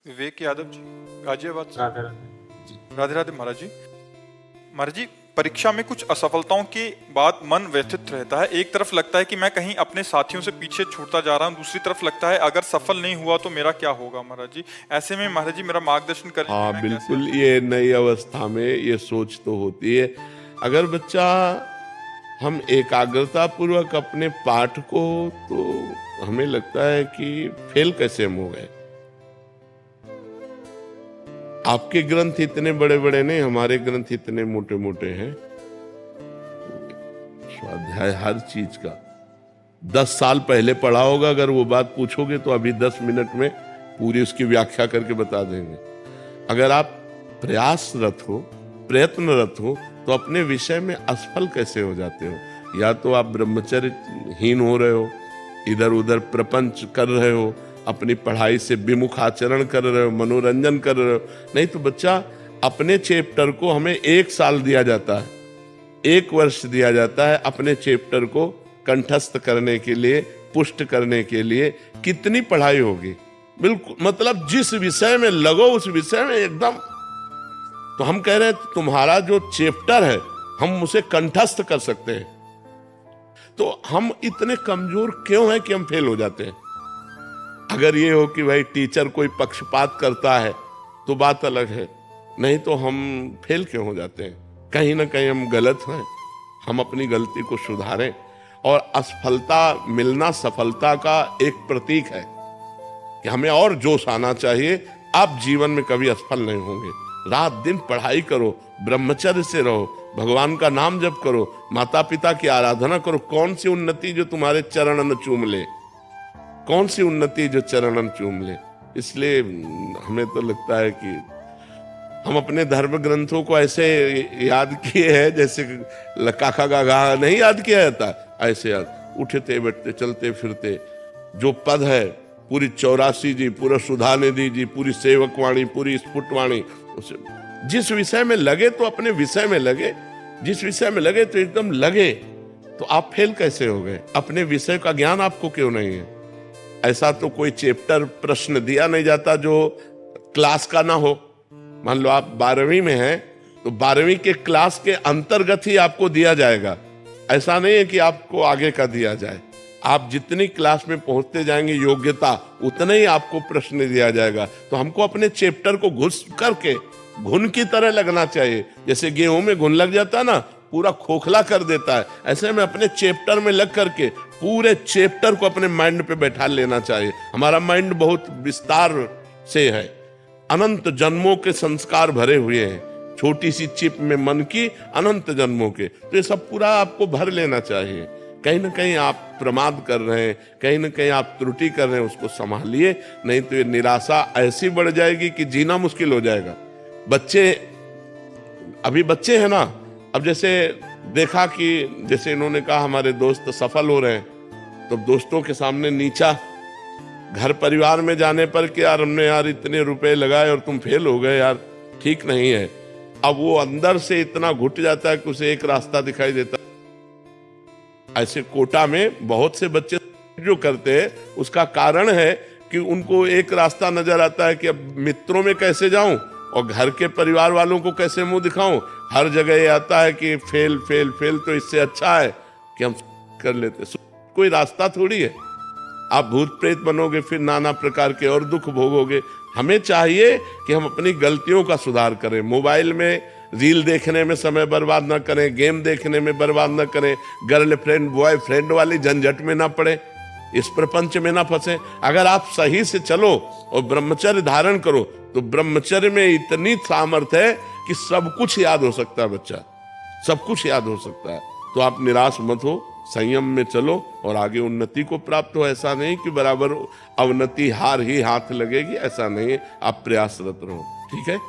विवेक यादव जी, गाजियाबाद से। राधे राधे। राधे राधे महाराज जी। महाराज जी, परीक्षा में कुछ असफलताओं के बाद मन व्यथित रहता है। एक तरफ लगता है कि मैं कहीं अपने साथियों से पीछे छूटता जा रहा हूँ, दूसरी तरफ लगता है अगर सफल नहीं हुआ तो मेरा क्या होगा। महाराज जी, ऐसे में महाराज जी मेरा मार्गदर्शन करें। हाँ बिल्कुल, ये नई अवस्था में ये सोच तो होती है। अगर बच्चा हम एकाग्रता पूर्वक अपने पाठ को, तो हमें लगता है कि फेल कैसे हम हो गए। आपके ग्रंथ इतने बड़े बड़े नहीं, हमारे ग्रंथ इतने मोटे मोटे हैं। स्वाध्याय हर चीज का 10 साल पहले पढ़ा होगा, अगर वो बात पूछोगे तो अभी 10 मिनट में पूरी उसकी व्याख्या करके बता देंगे। अगर आप प्रयासरत हो, प्रयत्नरत हो, तो अपने विषय में असफल कैसे हो जाते हो। या तो आप ब्रह्मचर्यहीन हो रहे हो, इधर उधर प्रपंच कर रहे हो, अपनी पढ़ाई से विमुख आचरण कर रहे हो, मनोरंजन कर रहे हो। नहीं तो बच्चा, अपने चैप्टर को हमें 1 साल दिया जाता है, 1 वर्ष दिया जाता है अपने चैप्टर को कंठस्थ करने के लिए, पुष्ट करने के लिए। कितनी पढ़ाई होगी। बिल्कुल, मतलब जिस विषय में लगो उस विषय में एकदम। तो हम कह रहे हैं तुम्हारा जो चैप्टर है हम उसे कंठस्थ कर सकते हैं। तो हम इतने कमजोर क्यों हैं कि हम फेल हो जाते हैं। अगर ये हो कि भाई टीचर कोई पक्षपात करता है तो बात अलग है, नहीं तो हम फेल क्यों हो जाते हैं। कहीं ना कहीं हम गलत हैं। हम अपनी गलती को सुधारें। और असफलता मिलना सफलता का एक प्रतीक है कि हमें और जोश आना चाहिए। आप जीवन में कभी असफल नहीं होंगे। रात दिन पढ़ाई करो, ब्रह्मचर्य से रहो, भगवान का नाम जप करो, माता पिता की आराधना करो। कौन सी उन्नति जो तुम्हारे चरणन चूम ले, कौन सी उन्नति जो चरणन चूम ले। इसलिए हमें तो लगता है कि हम अपने धर्म ग्रंथों को ऐसे याद किए हैं जैसे काका गागा नहीं याद किया जाता, ऐसे याद। उठते बैठते चलते फिरते जो पद है, पूरी 84 जी, पूरा सुधानिधि जी, पूरी सेवकवाणी, पूरी स्फुटवाणी, उसे जिस विषय में लगे तो अपने विषय में लगे। जिस विषय में लगे तो एकदम लगे। तो आप फेल कैसे हो गए। अपने विषय का ज्ञान आपको क्यों नहीं है। ऐसा तो कोई चैप्टर प्रश्न दिया नहीं जाता जो क्लास का ना हो। मान लो आप 12वीं में हैं तो 12वीं के क्लास के अंतर्गत ही आपको दिया जाएगा। ऐसा नहीं है कि आपको आगे का दिया जाए। आप जितनी क्लास में पहुंचते जाएंगे योग्यता, उतना ही आपको प्रश्न दिया जाएगा। तो हमको अपने चैप्टर को घुस करके घुन की तरह लगना चाहिए। जैसे गेहूं में घुन लग जाता है ना, पूरा खोखला कर देता है, ऐसे में अपने चैप्टर में लग करके पूरे चैप्टर को अपने माइंड पे बैठा लेना चाहिए। हमारा माइंड बहुत विस्तार से है, अनंत जन्मों के संस्कार भरे हुए हैं। छोटी सी चिप में मन की अनंत जन्मों के, तो ये सब पूरा आपको भर लेना चाहिए। कहीं ना कहीं आप प्रमाद कर रहे हैं, कहीं ना कहीं आप त्रुटि कर रहे हैं, उसको संभालिए। नहीं तो ये निराशा ऐसी बढ़ जाएगी कि जीना मुश्किल हो जाएगा। बच्चे, अभी बच्चे हैं ना, अब जैसे देखा कि जैसे इन्होंने कहा हमारे दोस्त सफल हो रहे हैं, तो दोस्तों के सामने नीचा, घर परिवार में जाने पर कि यार हमने यार इतने रुपए लगाए और तुम फेल हो गए, यार ठीक नहीं है। अब वो अंदर से इतना घुट जाता है कि उसे एक रास्ता दिखाई देता है। ऐसे कोटा में बहुत से बच्चे जो करते हैं, उसका कारण है कि उनको एक रास्ता नजर आता है कि अब मित्रों में कैसे जाऊं और घर के परिवार वालों को कैसे मुंह दिखाऊं। हर जगह ये आता है कि फेल फेल फेल, तो इससे अच्छा है कि हम कर लेते। कोई रास्ता थोड़ी है। आप भूत प्रेत बनोगे, फिर नाना प्रकार के और दुख भोगोगे। हमें चाहिए कि हम अपनी गलतियों का सुधार करें। मोबाइल में रील देखने में समय बर्बाद ना करें, गेम देखने में बर्बाद ना करें, गर्लफ्रेंड बॉयफ्रेंड वाली झंझट में ना पड़े, इस प्रपंच में ना फंसे। अगर आप सही से चलो और ब्रह्मचर्य धारण करो, तो ब्रह्मचर्य में इतनी सामर्थ्य है कि सब कुछ याद हो सकता है। बच्चा, सब कुछ याद हो सकता है। तो आप निराश मत हो, संयम में चलो और आगे उन्नति को प्राप्त हो। ऐसा नहीं कि बराबर अवनति हार ही हाथ लगेगी, ऐसा नहीं है। आप प्रयासरत रहो, ठीक है।